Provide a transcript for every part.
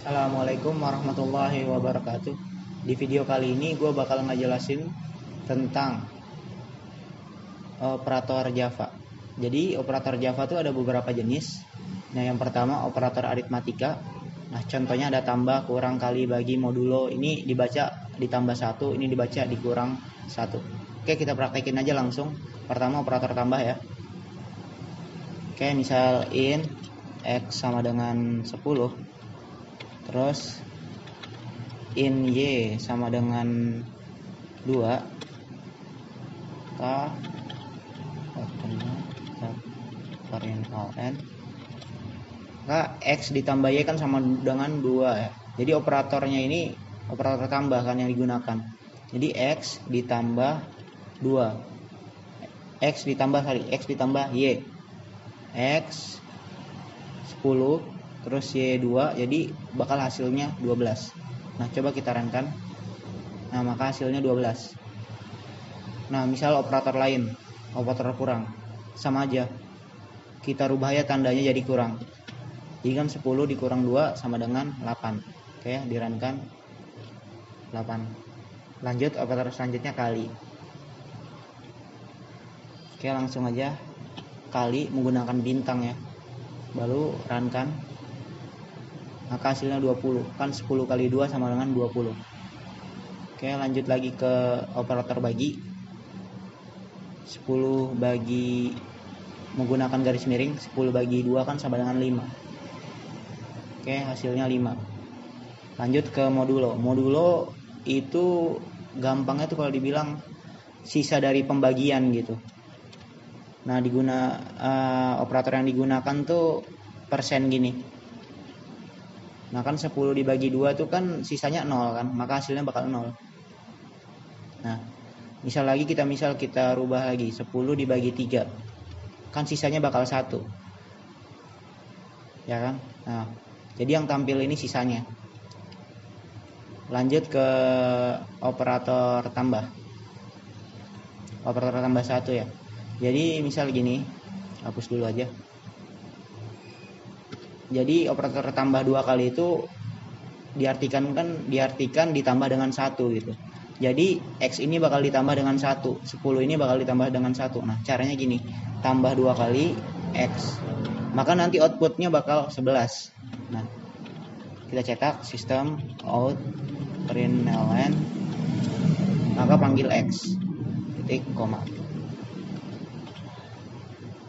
Assalamualaikum warahmatullahi wabarakatuh. Di video kali ini gue bakal ngejelasin tentang operator Java. Jadi operator Java itu ada beberapa jenis. Nah, yang pertama operator aritmatika. Nah, contohnya ada tambah, kurang, kali, bagi, modulo. Ini dibaca ditambah 1, ini dibaca dikurang 1. Oke, kita praktekin aja langsung. Pertama operator tambah ya. Oke, misal int x sama dengan 10. Terus int y sama dengan 2. K variabel n. X ditambah y kan sama dengan 2 ya. Jadi operatornya ini operator tambah kan yang digunakan. Jadi x ditambah 2. X ditambah y. X 10 terus y 2, jadi bakal hasilnya 12. Nah, coba kita runkan. Nah, maka hasilnya 12. Nah, misal operator lain, operator kurang, sama aja. Kita rubah ya tandanya jadi kurang. Jadi kan 10 dikurang 2 sama dengan 8. Oke, dirunkan 8. Lanjut operator selanjutnya kali. Oke, langsung aja kali menggunakan bintang ya. Baru runkan. Maka hasilnya 20. Kan 10 kali 2 sama dengan 20. Oke, lanjut lagi ke operator bagi. 10 bagi menggunakan garis miring, 10 bagi 2 kan sama dengan 5. Oke, hasilnya 5. Lanjut ke modulo. Modulo itu gampangnya tuh kalau dibilang sisa dari pembagian gitu. Nah, operator yang digunakan tuh persen gini. Nah, kan 10 dibagi 2 tuh kan sisanya 0 kan, maka hasilnya bakal 0. Nah, misal kita rubah lagi 10 dibagi 3. Kan sisanya bakal 1. Ya kan? Nah, jadi yang tampil ini sisanya. Lanjut ke operator tambah. Operator tambah 1 ya. Jadi misal gini, hapus dulu aja. Jadi operator tambah 2 kali itu diartikan ditambah dengan 1 gitu. Jadi X ini bakal ditambah dengan 1, 10 ini bakal ditambah dengan 1. Nah, caranya gini, tambah 2 kali X. Maka nanti outputnya bakal 11. Nah, kita cetak sistem out println, maka panggil X titik koma.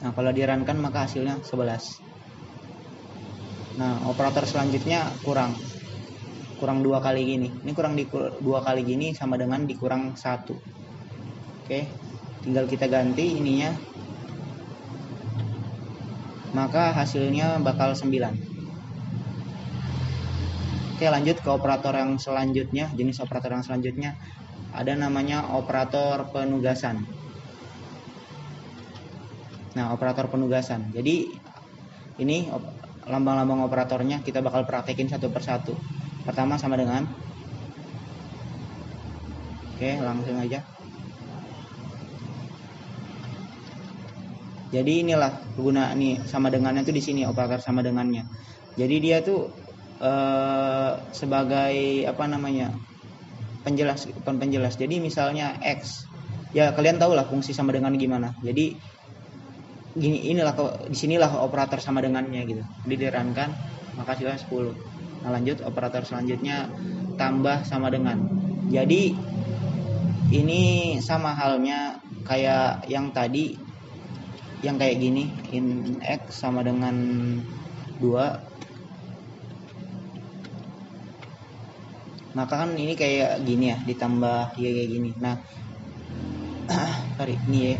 Nah, kalau dirunkan maka hasilnya 11. Nah, operator selanjutnya kurang 2 kali gini. Ini kurang 2 kali gini sama dengan dikurang 1. Oke, tinggal kita ganti ininya. Maka hasilnya bakal 9. Oke, lanjut ke operator yang selanjutnya. Jenis operator yang selanjutnya ada namanya operator penugasan. Nah, operator penugasan. Jadi ini lambang-lambang operatornya kita bakal praktekin satu persatu. Pertama sama dengan. Oke, langsung aja. Jadi inilah kegunaan nih sama dengannya tuh di sini, operator sama dengannya. Jadi dia tuh sebagai penjelas. Jadi misalnya X. Ya, kalian tahu lah fungsi sama dengan gimana. Jadi disinilah operator sama dengannya gitu. Jadi dirunkan maka hasilnya 10. Nah, lanjut operator selanjutnya tambah sama dengan. Jadi ini sama halnya kayak yang tadi, yang kayak gini, int x sama dengan 2. Maka kan ini kayak gini ya, ditambah y kayak gini. Nah, ini ya.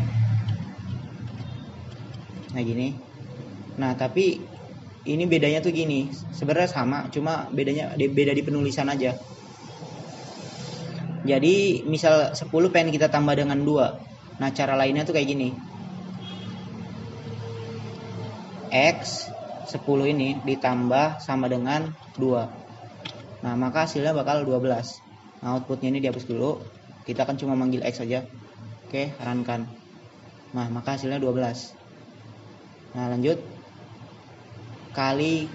Nah, gini. Nah, tapi ini bedanya tuh gini. Sebenarnya sama, cuma beda di penulisan aja. Jadi misal 10 pengen kita tambah dengan 2. Nah, cara lainnya tuh kayak gini. X 10 ini ditambah sama dengan 2. Nah, maka hasilnya bakal 12. Nah, outputnya ini dihapus dulu. Kita kan cuma manggil X saja. Oke, runkan. Nah, maka hasilnya 12. Nah, lanjut kali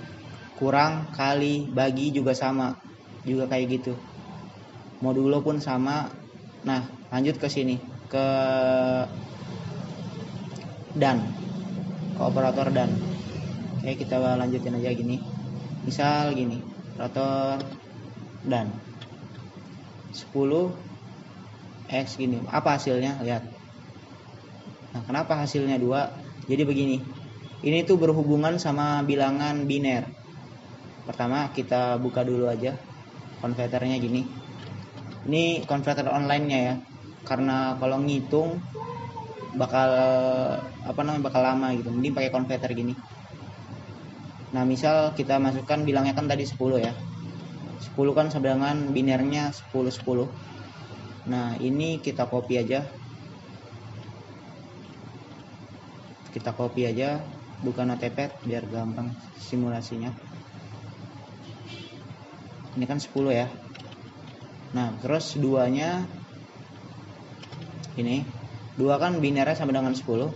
kurang, kali, bagi juga sama, juga kayak gitu. Modulo pun sama. Nah, lanjut ke sini, ke dan, ke operator dan. Oke, kita lanjutin aja gini. Misal gini, operator dan 10 X gini. Apa hasilnya? Lihat. Nah, kenapa hasilnya 2? Jadi begini. Ini tuh berhubungan sama bilangan biner. Pertama kita buka dulu aja konverternya gini. Ini konverter online-nya ya. Karena kalau ngitung bakal bakal lama gitu. Mending pakai konverter gini. Nah, misal kita masukkan bilangnya kan tadi 10 ya. 10 kan sama dengan binernya 10. Nah, ini kita copy aja. Buka notepad biar gampang simulasinya. Ini kan 10 ya. Nah, terus 2-nya ini. 2 kan binernya sama dengan 10.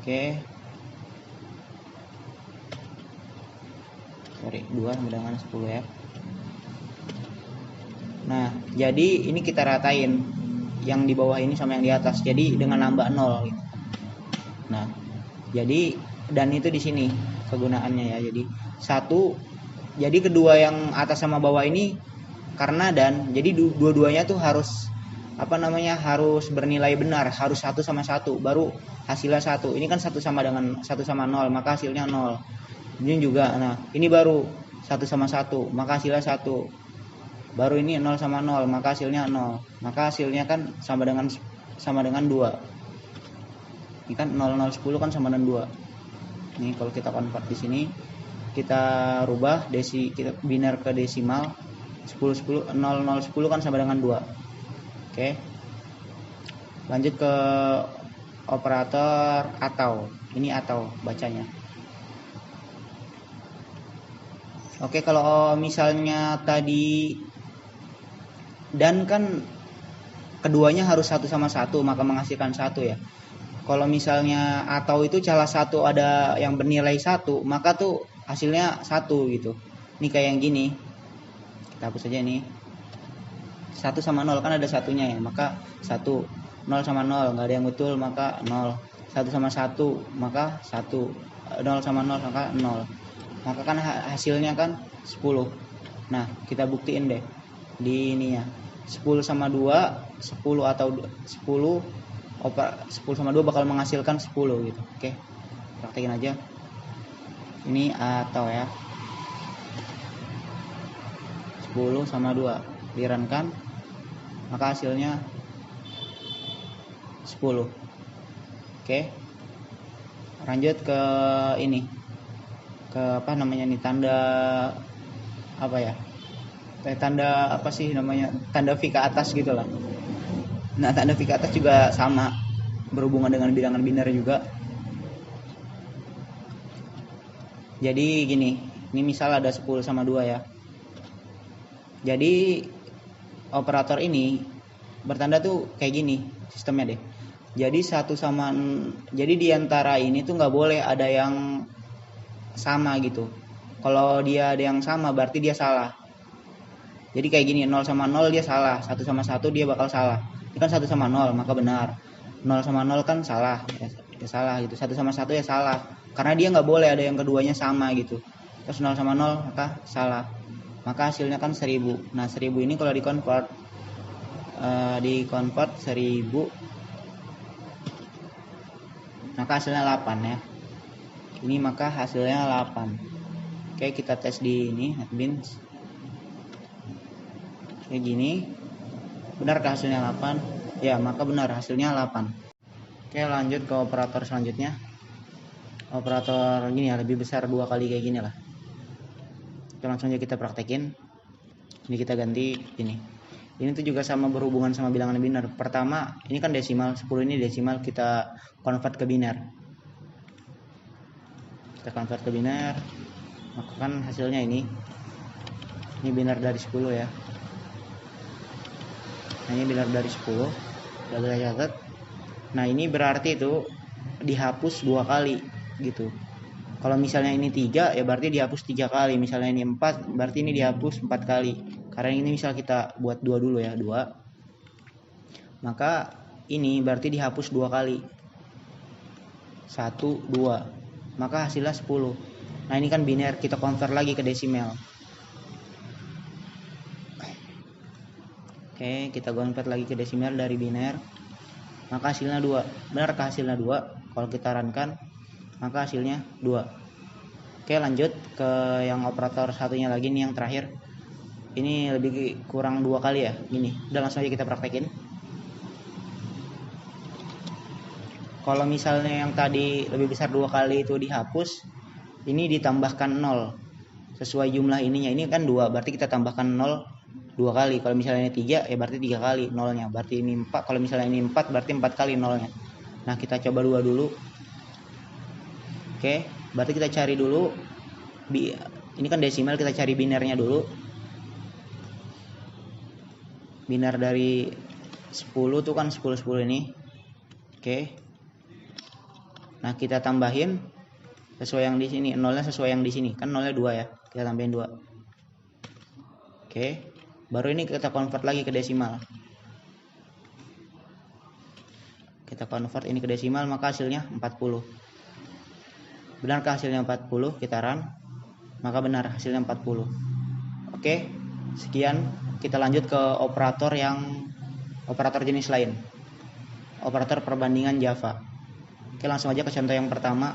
Oke. 2 sama dengan 10 ya. Nah, jadi ini kita ratain yang di bawah ini sama yang di atas. Jadi dengan nambah 0 gitu. Nah, jadi dan itu di sini kegunaannya ya. Jadi jadi kedua yang atas sama bawah ini karena dan, jadi dua-duanya tuh harus harus bernilai benar, harus 1 sama 1 baru hasilnya 1. Ini kan 1 sama 0, maka hasilnya 0. Ini juga, nah ini baru 1 sama 1, maka hasilnya 1. Baru ini 0 sama 0, maka hasilnya 0. Maka hasilnya kan sama dengan 2. Ini kan 0 0 10 kan sama dengan 2. Ini kalau kita convert di sini, kita rubah kita biner ke desimal. 0 0 10 kan sama dengan 2. Oke. Lanjut ke operator atau. Ini atau bacanya. Oke, kalau misalnya tadi dan kan keduanya harus 1 sama 1, maka menghasilkan 1 ya. Kalau misalnya atau itu salah satu ada yang bernilai 1, maka tuh hasilnya 1 gitu. Ini kayak yang gini. Kita hapus saja ini. 1 sama 0 kan ada satunya ya, maka 1. 0 sama 0 enggak ada yang betul, maka 0. 1 sama 1 maka 1. 0 sama 0 maka 0. Maka kan hasilnya kan 10. Nah, kita buktiin deh di ininya. 10 sama 2, 10 atau 10 sama 2 bakal menghasilkan 10 gitu. Oke. Praktekin aja. Ini atau ya. 10 sama 2 dirankan, maka hasilnya 10. Oke. Lanjut ke ini. Ke tanda tanda apa sih namanya, tanda V ke atas gitu lah. Nah, tanda V ke atas juga sama, berhubungan dengan bilangan biner juga. Jadi gini, ini misal ada 10 sama 2 ya. Jadi operator ini bertanda tuh kayak gini sistemnya deh. Jadi di antara ini tuh nggak boleh ada yang sama gitu. Kalau dia ada yang sama berarti dia salah. Jadi kayak gini, 0 sama 0 dia salah, 1 sama 1 dia bakal salah. Ini kan 1 sama 0 maka benar. 0 sama 0 kan salah, ya salah gitu. 1 sama 1 ya salah. Karena dia nggak boleh ada yang keduanya sama gitu. Terus 0 sama 0 maka salah. Maka hasilnya kan 1000. Nah, 1000 ini kalau dikonvert 1000, maka hasilnya 8 ya. Ini maka hasilnya 8. Oke, kita tes di ini NetBeans. Kayak gini. Benarkah hasilnya 8? Ya, maka benar hasilnya 8. Oke, lanjut ke operator selanjutnya. Operator gini ya, lebih besar 2 kali kayak gini lah. Oke, langsung aja kita praktekin. Ini kita ganti ini. Ini tuh juga sama, berhubungan sama bilangan biner. Pertama, ini kan desimal, 10 ini desimal, kita convert ke biner. Kita convert ke biner, maka kan hasilnya ini biner dari 10 ya. Nah, ini biner dari 10. Udah kita catat. Nah, ini berarti itu dihapus 2 kali gitu. Kalau misalnya ini 3 ya berarti dihapus 3 kali. Misalnya ini 4 berarti ini dihapus 4 kali. Karena ini misal kita buat 2 dulu ya, 2. Maka ini berarti dihapus 2 kali. 1, 2. Maka hasilnya 10. Nah ini kan biner, kita convert lagi ke desimal. Oke, kita convert lagi ke desimal dari biner. Maka hasilnya 2. Benarkah hasilnya 2? Kalau kita runkan maka hasilnya 2. Oke, lanjut ke yang operator satunya lagi nih, yang terakhir. Ini lebih kurang 2 kali ya, gini. Udah langsung aja kita praktekin. Kalau misalnya yang tadi lebih besar 2 kali itu dihapus, ini ditambahkan 0 sesuai jumlah ininya. Ini kan 2, berarti kita tambahkan 0 2 kali. Kalau misalnya ini 3 ya berarti 3 kali nolnya. Berarti ini 4. Kalau misalnya ini 4 berarti 4 kali nolnya. Nah kita coba 2 dulu. Oke, berarti kita cari dulu, ini kan desimal, kita cari binernya dulu. Biner dari 10 tuh kan 10 ini. Oke. Nah kita tambahin sesuai yang di sini, nolnya sesuai yang di sini. Kan nolnya 2 ya, kita tambahin 2. Oke, baru ini kita convert lagi ke desimal. Kita convert ini ke desimal, maka hasilnya 40. Benarkah hasilnya 40? Kita run. Maka benar, hasilnya 40. Oke, sekian. Kita lanjut ke operator jenis lain. Operator perbandingan Java. Oke, langsung aja ke contoh yang pertama,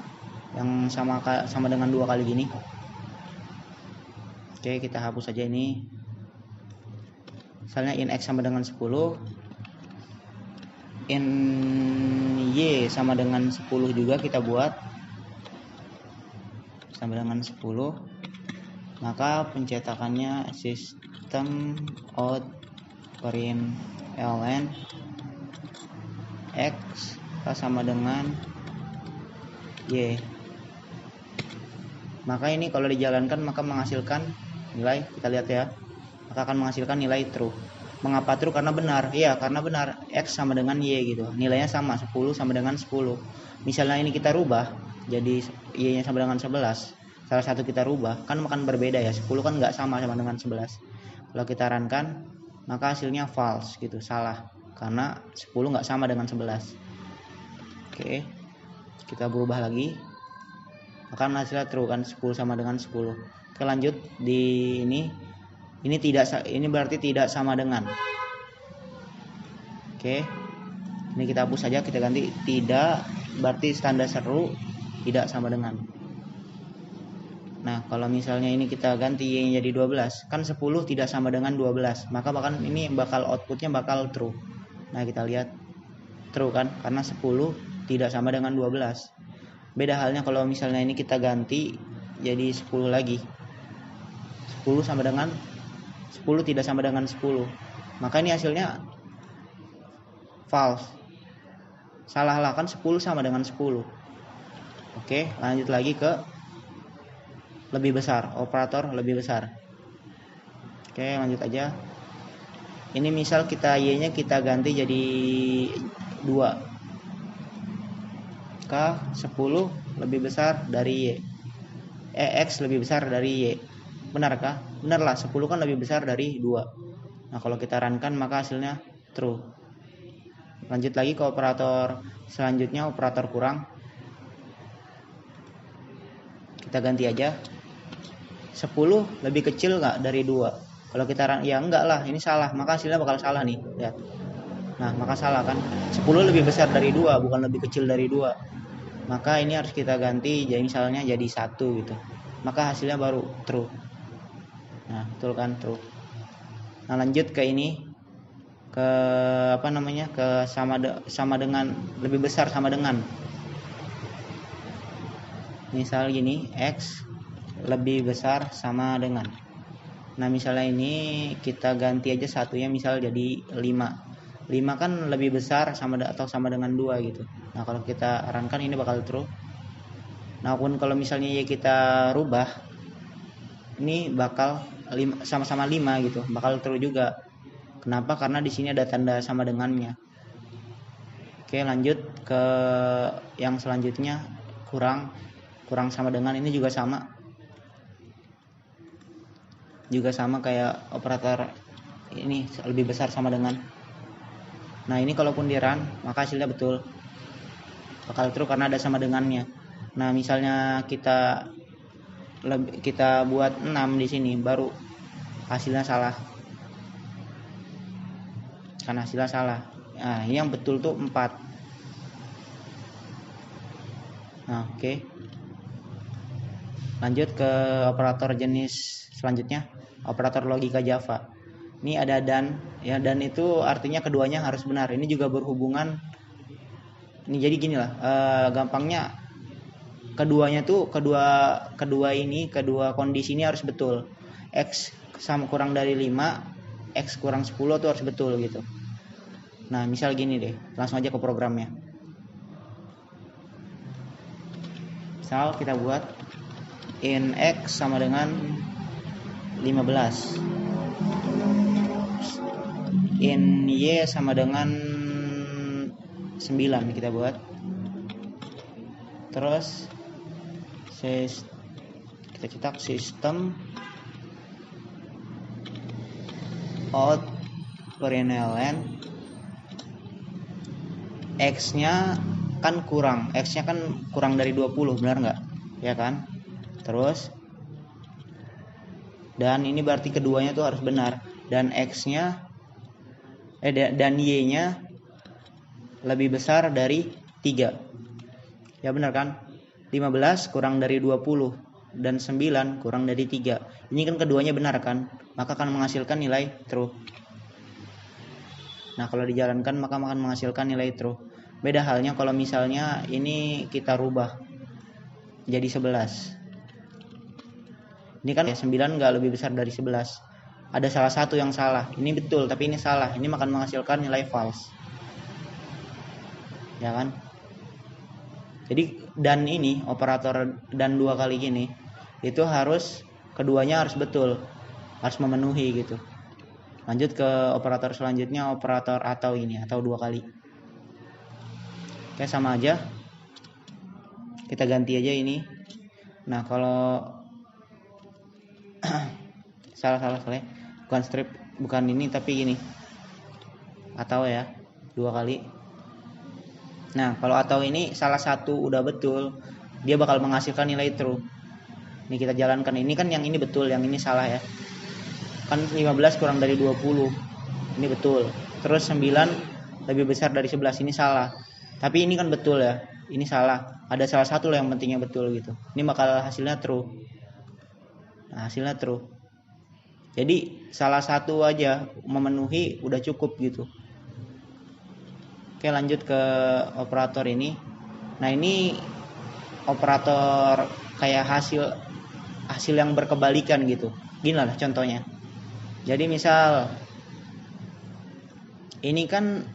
yang sama dengan 2 kali gini. Oke, kita hapus saja ini. Misalnya in x sama dengan 10, in y sama dengan 10 juga kita buat sama dengan 10. Maka pencetakannya system out print ln x sama dengan y. Maka ini kalau dijalankan maka menghasilkan nilai, kita lihat ya, maka akan menghasilkan nilai true. Mengapa true? Karena benar. Iya, karena benar, x sama dengan y gitu. Nilainya sama, 10 sama dengan 10. Misalnya ini kita rubah jadi y nya sama dengan 11, salah satu kita rubah, kan akan berbeda ya. 10 kan nggak sama dengan 11. Kalau kita runkan maka hasilnya false gitu, salah, karena 10 nggak sama dengan 11. Oke, kita berubah lagi, maka hasilnya true kan, 10 sama dengan 10. Oke, lanjut di ini tidak, ini berarti tidak sama dengan. Oke, ini kita hapus saja, kita ganti tidak, berarti tanda seru, tidak sama dengan. Nah kalau misalnya ini kita ganti y jadi 12, kan 10 tidak sama dengan 12, maka bahkan ini bakal outputnya bakal true. Nah kita lihat true kan, karena 10 tidak sama dengan 12. Beda halnya kalau misalnya ini kita ganti jadi 10 lagi, 10 sama dengan 10 tidak sama dengan 10, maka ini hasilnya false, salah lah, kan 10 sama dengan 10. Oke, lanjut lagi ke lebih besar, operator lebih besar. Oke, lanjut aja. Ini misal kita y nya kita ganti jadi 2. K 10 lebih besar dari y. X lebih besar dari y. Benarkah? Benarlah, 10 kan lebih besar dari 2. Nah kalau kita runkan maka hasilnya true. Lanjut lagi ke operator selanjutnya, operator kurang. Kita ganti aja, 10 lebih kecil nggak dari 2? Kalau kita ya enggak lah, ini salah, maka hasilnya bakal salah nih, lihat. Nah maka salah kan, 10 lebih besar dari 2, bukan lebih kecil dari 2. Maka ini harus kita ganti jadi misalnya jadi 1 gitu, maka hasilnya baru true. Nah betul kan, true. Nah lanjut ke ini, ke apa namanya, ke sama dengan, lebih besar sama dengan. Misal gini, x lebih besar sama dengan. Nah misalnya ini kita ganti aja satunya, misal jadi 5 kan lebih besar sama atau sama dengan 2 gitu. Nah kalau kita runkan ini bakal true. Nah pun kalau misalnya ya kita rubah, ini bakal sama-sama 5 gitu, bakal true juga. Kenapa? Karena di sini ada tanda sama dengannya. Oke, lanjut ke yang selanjutnya, kurang. kurang sama dengan, ini juga sama kayak operator ini, lebih besar sama dengan. Nah ini kalaupun di run maka hasilnya betul, bakal true karena ada sama dengannya. Nah misalnya kita buat 6 di sini, baru hasilnya salah, karena hasilnya salah. Nah ini yang betul tuh 4. Nah oke. Lanjut ke operator jenis selanjutnya, operator logika Java. Ini ada dan, ya, dan itu artinya keduanya harus benar. Ini juga berhubungan. Ini jadi gini lah, gampangnya keduanya tuh kedua kondisi ini harus betul. X sama kurang dari 5, X kurang 10 tuh harus betul gitu. Nah misal gini deh, langsung aja ke programnya. Misal kita buat in X sama dengan 15, in Y sama dengan 9 kita buat. Terus kita cetak sistem out println X-nya kan kurang dari 20, benar nggak? Ya kan? Terus dan ini berarti keduanya tuh harus benar, dan X-nya dan Y-nya lebih besar dari 3. Ya benar kan? 15 kurang dari 20 dan 9 kurang dari 3. Ini kan keduanya benar kan? Maka akan menghasilkan nilai true. Nah, kalau dijalankan maka akan menghasilkan nilai true. Beda halnya kalau misalnya ini kita rubah jadi 11. Ini kan 9 nggak lebih besar dari 11. Ada salah satu yang salah. Ini betul tapi ini salah. Ini akan menghasilkan nilai false. Ya kan? Jadi dan ini operator dan 2 kali gini itu harus keduanya harus betul, harus memenuhi gitu. Lanjut ke operator selanjutnya, operator atau ini, atau 2 kali. Oke, sama aja. Kita ganti aja ini. Nah, kalau salah. Bukan strip, bukan ini tapi gini. Atau ya, 2 kali. Nah, kalau atau ini salah satu udah betul, dia bakal menghasilkan nilai true. Ini kita jalankan. Ini kan yang ini betul, yang ini salah ya. Kan 15 kurang dari 20. Ini betul. Terus 9 lebih besar dari 11, ini salah. Tapi ini kan betul ya. Ini salah. Ada salah satu yang pentingnya betul gitu. Ini bakal hasilnya true. Nah, hasilnya true. Jadi salah satu aja memenuhi udah cukup gitu. Oke, lanjut ke operator ini. Nah, ini operator kayak hasil yang berkebalikan gitu. Gini lah contohnya. Jadi misal ini kan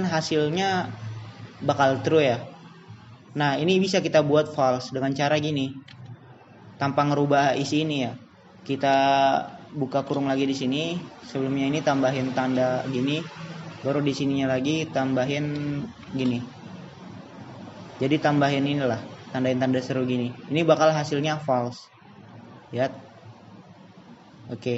hasilnya bakal true ya. Nah, ini bisa kita buat false dengan cara gini. Tanpa ngerubah isi ini ya. Kita buka kurung lagi di sini. Sebelumnya ini tambahin tanda gini. Baru di sininya lagi tambahin gini. Jadi tambahin inilah, tandain tanda seru gini. Ini bakal hasilnya false. Lihat. Oke.